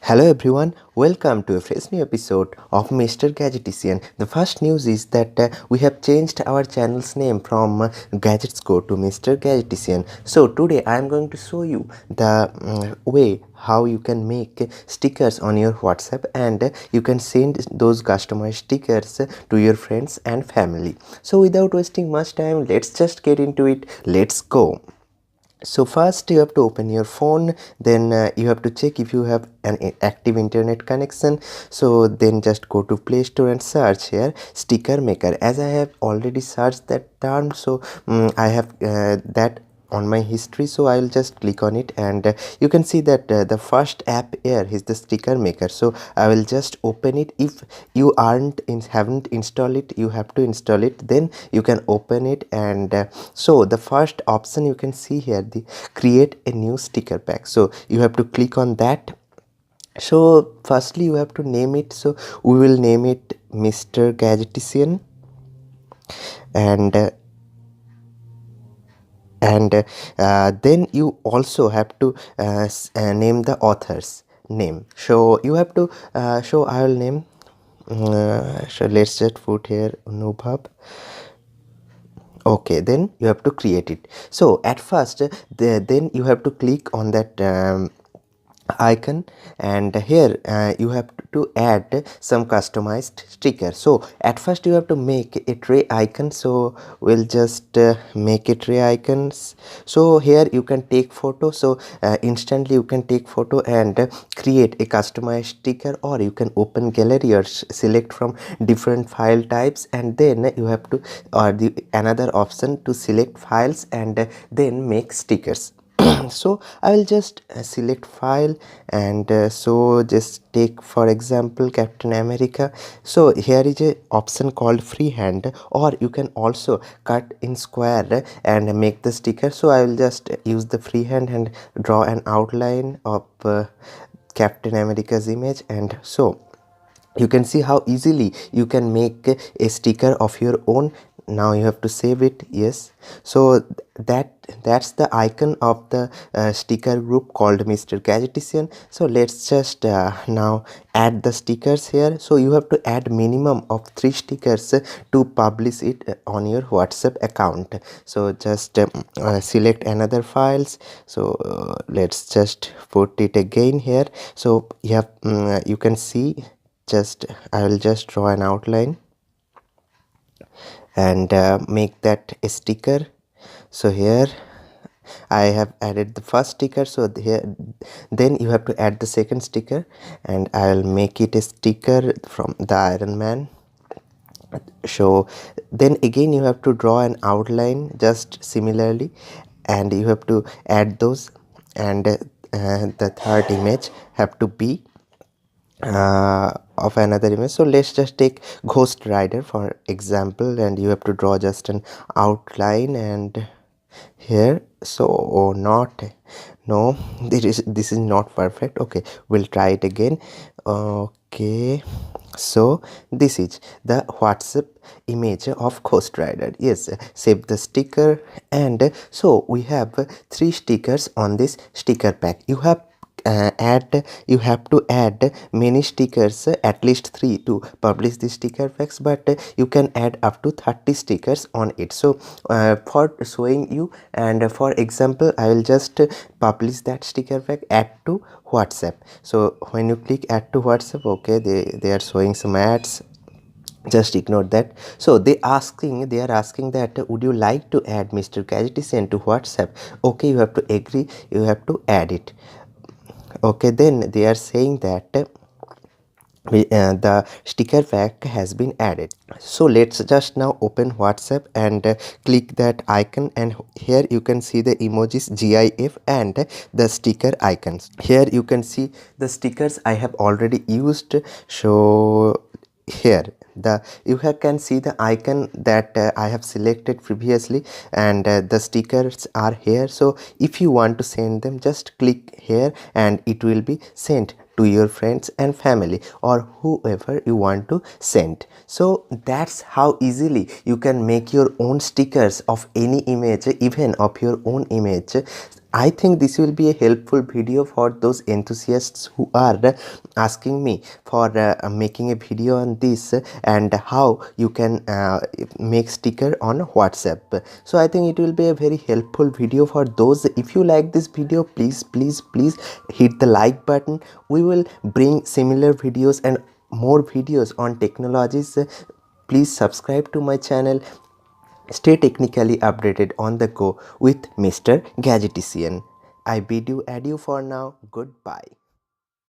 Hello everyone, welcome to a fresh new episode of Mr. Gadgetician. The first news is that we have changed our channel's name from Gadgets Go to Mr. Gadgetician. So today I am going to show you the way how you can make stickers on your WhatsApp, and you can send those customized stickers to your friends and family. So without wasting much time, let's just get into it. Let's go. So first you have to open your phone, then you have to check if you have an active internet connection. So then just go to Play Store and search here sticker maker. As I have already searched that term, so I have that on my history, so I will just click on it, and you can see that the first app here is the sticker maker. So I will just open it. If you haven't installed it, you have to install it, then you can open it. And so the first option you can see here, the create a new sticker pack, so you have to click on that. So firstly you have to name it, so we will name it Mr. Gadgetician, and then you also have to name the author's name. So you have to so I will name so let's just put here Nubhab. Okay, then you have to create it. So at first then you have to click on that icon, and here you have to add some customized sticker. So at first you have to make a tray icon, so we'll just make a tray icons. So here you can take photo, so instantly you can take photo and create a customized sticker, or you can open gallery or select from different file types, and then you have to, or the another option to select files and then make stickers. So I will just select file, and so just take for example Captain America. So here is a option called freehand, or you can also cut in square and make the sticker. So I will just use the freehand and draw an outline of Captain America's image, and so you can see how easily you can make a sticker of your own. Now you have to save it. Yes, so that's the icon of the sticker group called Mr. Gadgetician. So let's just now add the stickers here. So you have to add minimum of 3 stickers to publish it on your WhatsApp account. So just select another files. So let's just put it again here. So you have you can see, just I will just draw an outline and make that a sticker. So here I have added the first sticker, so here then you have to add the second sticker, and I'll make it a sticker from the Iron Man. So then again you have to draw an outline just similarly, and you have to add those, and the third image have to be of another image. So let's just take Ghost Rider for example, and you have to draw just an outline, and here so not no this is not perfect. Okay, we'll try it again. Okay, so this is the WhatsApp image of Ghost Rider. Yes, save the sticker, and so we have 3 stickers on this sticker pack. You have to add many stickers, at least 3 to publish the sticker packs, but you can add up to 30 stickers on it. So for showing you, and for example I will just publish that sticker pack, add to WhatsApp. So when you click add to WhatsApp, okay, they are showing some ads, just ignore that. So they are asking that would you like to add Mr. Gadgetician to WhatsApp. Okay, you have to agree, you have to add it. Okay, then they are saying that the sticker pack has been added. So let's just now open WhatsApp and click that icon, and here you can see the emojis GIF and the sticker icons. Here you can see the stickers I have already used. So here can see the icon that I have selected previously, and the stickers are here. So if you want to send them, just click here and it will be sent to your friends and family, or whoever you want to send. So that's how easily you can make your own stickers of any image, even of your own image, I think this will be a helpful video for those enthusiasts who are asking me for making a video on this and how you can make sticker on WhatsApp. So I think it will be a very helpful video for those. If you like this video, please hit the like button. We will bring similar videos and more videos on technologies. Please subscribe to my channel. Stay technically updated on the go with Mr. Gadgetician. I bid you adieu for now. Goodbye.